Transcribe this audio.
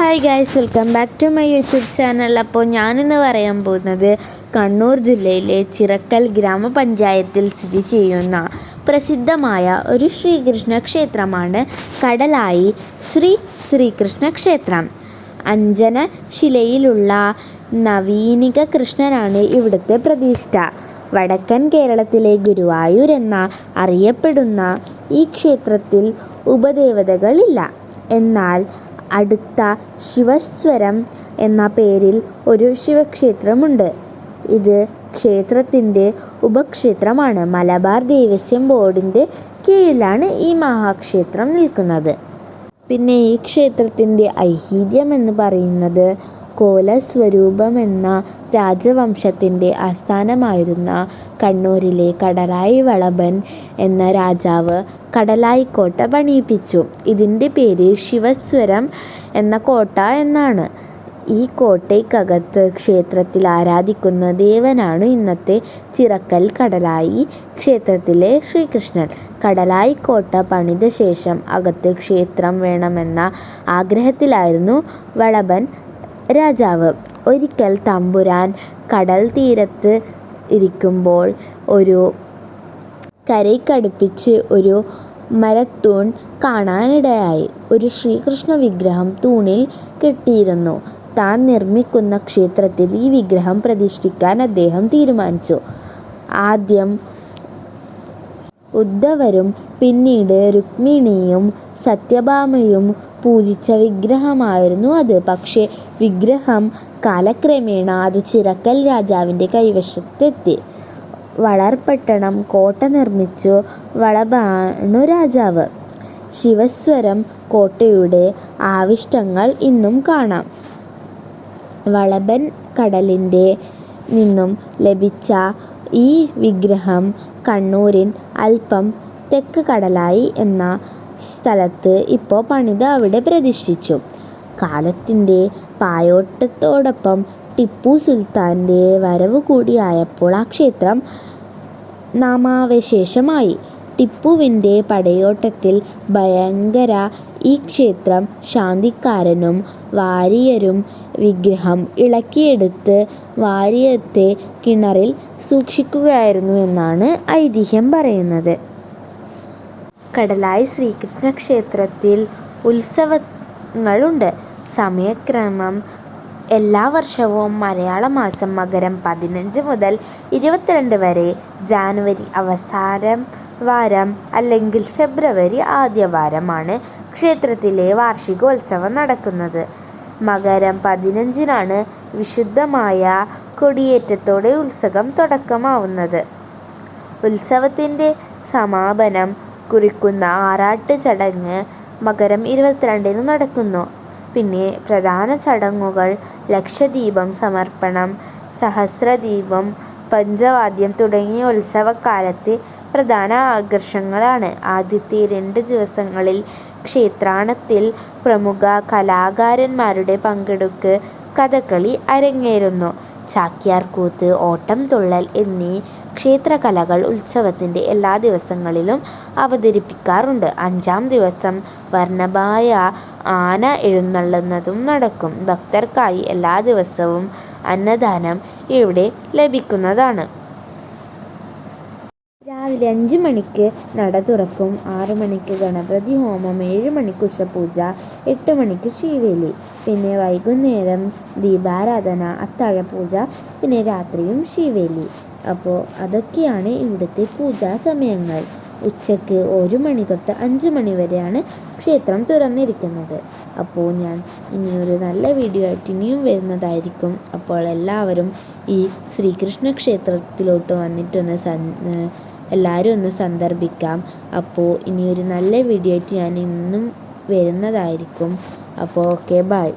Hi guys, welcome back to my YouTube channel. അപ്പോൾ ഞാനിന്ന് പറയാൻ പോകുന്നത് കണ്ണൂർ ജില്ലയിലെ ചിറക്കൽ ഗ്രാമപഞ്ചായത്തിൽ സ്ഥിതി ചെയ്യുന്ന പ്രസിദ്ധമായ ഒരു ശ്രീകൃഷ്ണ ക്ഷേത്രമാണ് കടലായി ശ്രീകൃഷ്ണ ക്ഷേത്രം. അഞ്ജനശിലയിലുള്ള നവീനിക കൃഷ്ണനാണ് ഇവിടുത്തെ പ്രതിഷ്ഠ. വടക്കൻ കേരളത്തിലെ ഗുരുവായൂർ എന്ന അറിയപ്പെടുന്ന ഈ ക്ഷേത്രത്തിൽ ഉപദേവതകളില്ല. എന്നാൽ അടുത്ത ശിവസ്വരം എന്ന പേരിൽ ഒരു ശിവക്ഷേത്രമുണ്ട്. ഇത് ക്ഷേത്രത്തിൻ്റെ ഉപക്ഷേത്രമാണ്. മലബാർ ദേവസ്വം ബോർഡിൻ്റെ കീഴിലാണ് ഈ മഹാക്ഷേത്രം നിൽക്കുന്നത്. പിന്നെ ഈ ക്ഷേത്രത്തിൻ്റെ ഐതിഹ്യം എന്ന് പറയുന്നത് കോലസ്വരൂപം എന്ന രാജവംശത്തിൻ്റെ ആസ്ഥാനമായിരുന്ന കണ്ണൂരിലെ കടലായി വളഭൻ എന്ന രാജാവ് കടലായി കോട്ട പണിയിപ്പിച്ചു. ഇതിൻ്റെ പേര് ശിവസ്വരം എന്ന കോട്ട എന്നാണ്. ഈ കോട്ടയ്ക്കകത്ത് ക്ഷേത്രത്തിൽ ആരാധിക്കുന്ന ദേവനാണ് ഇന്നത്തെ ചിറക്കൽ കടലായി ക്ഷേത്രത്തിലെ ശ്രീകൃഷ്ണൻ. കടലായി കോട്ട പണിത ശേഷം അകത്ത് ക്ഷേത്രം വേണമെന്ന ആഗ്രഹത്തിലായിരുന്നു വളഭൻ രാജാവ്. ഒരിക്കൽ തമ്പുരാൻ കടൽ തീരത്ത് ഇരിക്കുമ്പോൾ ഒരു കരയ്ക്കടുപ്പിച്ച് ഒരു മരത്തൂൺ കാണാനിടയായി. ഒരു ശ്രീകൃഷ്ണ വിഗ്രഹം തൂണിൽ കെട്ടിയിരുന്നു. താൻ നിർമ്മിക്കുന്ന ക്ഷേത്രത്തിൽ ഈ വിഗ്രഹം പ്രതിഷ്ഠിക്കാൻ അദ്ദേഹം തീരുമാനിച്ചു. ആദ്യം ഉദ്ധവരും പിന്നീട് രുക്മിണിയും സത്യഭാമയും പൂജിച്ച വിഗ്രഹമായിരുന്നു അത്. പക്ഷേ വിഗ്രഹം കാലക്രമേണ അത് ചിറക്കൽ രാജാവിൻ്റെ കൈവശത്തെത്തി. വളർപട്ടണം കോട്ട നിർമ്മിച്ചു വളഭാണു രാജാവ്. ശിവസ്വരം കോട്ടയുടെ അവശിഷ്ടങ്ങൾ ഇന്നും കാണാം. വളഭൻ കടലിൻ്റെ നിന്നും ലഭിച്ച ഈ വിഗ്രഹം കണ്ണൂരിൻ അല്പം തെക്ക് കടലായി എന്ന സ്ഥലത്ത് ഇപ്പോൾ പണിത് അവിടെ പ്രതിഷ്ഠിച്ചു. കാലത്തിൻ്റെ പായോട്ടത്തോടൊപ്പം ടിപ്പു സുൽത്താൻ്റെ വരവ് കൂടിയായപ്പോൾ ആ ക്ഷേത്രം നാമാവശേഷമായി. ടിപ്പുവിൻ്റെ പടയോട്ടത്തിൽ ഭയങ്കര ഈ ക്ഷേത്രം ശാന്തിക്കാരനും വാരിയരും വിഗ്രഹം ഇളക്കിയെടുത്ത് വാരിയത്തെ കിണറിൽ സൂക്ഷിക്കുകയായിരുന്നു എന്നാണ് ഐതിഹ്യം പറയുന്നത്. കടലായി ശ്രീകൃഷ്ണ ക്ഷേത്രത്തിൽ ഉത്സവങ്ങളുണ്ട്. സമയക്രമം എല്ലാ വർഷവും മലയാള മാസം മകരം 15 മുതൽ 22 വരെ, ജാനുവരി അവസാന വാരം അല്ലെങ്കിൽ ഫെബ്രുവരി ആദ്യവാരമാണ് ക്ഷേത്രത്തിലെ വാർഷികോത്സവം നടക്കുന്നത്. മകരം 15-നാണ് വിശുദ്ധമായ കൊടിയേറ്റത്തോടെ ഉത്സവം തുടക്കമാവുന്നത്. ഉത്സവത്തിൻ്റെ സമാപനം കുറിക്കുന്ന ആറാട്ട് ചടങ്ങ് മകരം 22-ന് നടക്കുന്നു. പിന്നെ പ്രധാന ചടങ്ങുകൾ ലക്ഷദീപം സമർപ്പണം, സഹസ്രദീപം, പഞ്ചവാദ്യം തുടങ്ങിയ ഉത്സവകാലത്തെ പ്രധാന ആകർഷണങ്ങളാണ്. ആദ്യത്തെ 2 ദിവസങ്ങളിൽ ക്ഷേത്രാങ്കണത്തിൽ പ്രമുഖ കലാകാരന്മാരുടെ പങ്കെടുക്ക് കഥകളി അരങ്ങേറുന്നു. ചാക്യാർകൂത്ത്, ഓട്ടംതുള്ളൽ എന്നീ ക്ഷേത്രകലകൾ ഉത്സവത്തിൻ്റെ എല്ലാ ദിവസങ്ങളിലും അവതരിപ്പിക്കാറുണ്ട്. 5-ാം ദിവസം വർണ്ണമായ ആന എഴുന്നള്ളുന്നതും നടക്കും. ഭക്തർക്കായി എല്ലാ ദിവസവും അന്നദാനം ഇവിടെ ലഭിക്കുന്നതാണ്. രാവിലെ 5 മണിക്ക് നട തുറക്കും. 6 മണിക്ക് ഗണപതി ഹോമം, 7 മണിക്ക് ഉഷപൂജ, 8 മണിക്ക് ശ്രീവേലി, പിന്നെ വൈകുന്നേരം ദീപാരാധന, അത്താഴപൂജ, പിന്നെ രാത്രിയും ശ്രീവേലി. അപ്പോൾ അതൊക്കെയാണ് ഇവിടുത്തെ പൂജാ സമയങ്ങൾ. ഉച്ചയ്ക്ക് 1 മണി തൊട്ട് 5 മണി വരെയാണ് ക്ഷേത്രം തുറന്നിരിക്കുന്നത്. അപ്പോൾ ഞാൻ ഇനിയൊരു നല്ല വീഡിയോ ആയിട്ട് ഇനിയും വരുന്നതായിരിക്കും. അപ്പോൾ എല്ലാവരും ഈ ശ്രീകൃഷ്ണ ക്ഷേത്രത്തിലോട്ട് വന്നിട്ടൊന്ന് എല്ലാവരും ഒന്ന് സന്ദർശിക്കാം. അപ്പോൾ ഇനിയൊരു നല്ല വീഡിയോ ആയിട്ട് ഞാൻ ഇന്നും വരുന്നതായിരിക്കും. അപ്പോൾ ഓക്കെ, ബൈ.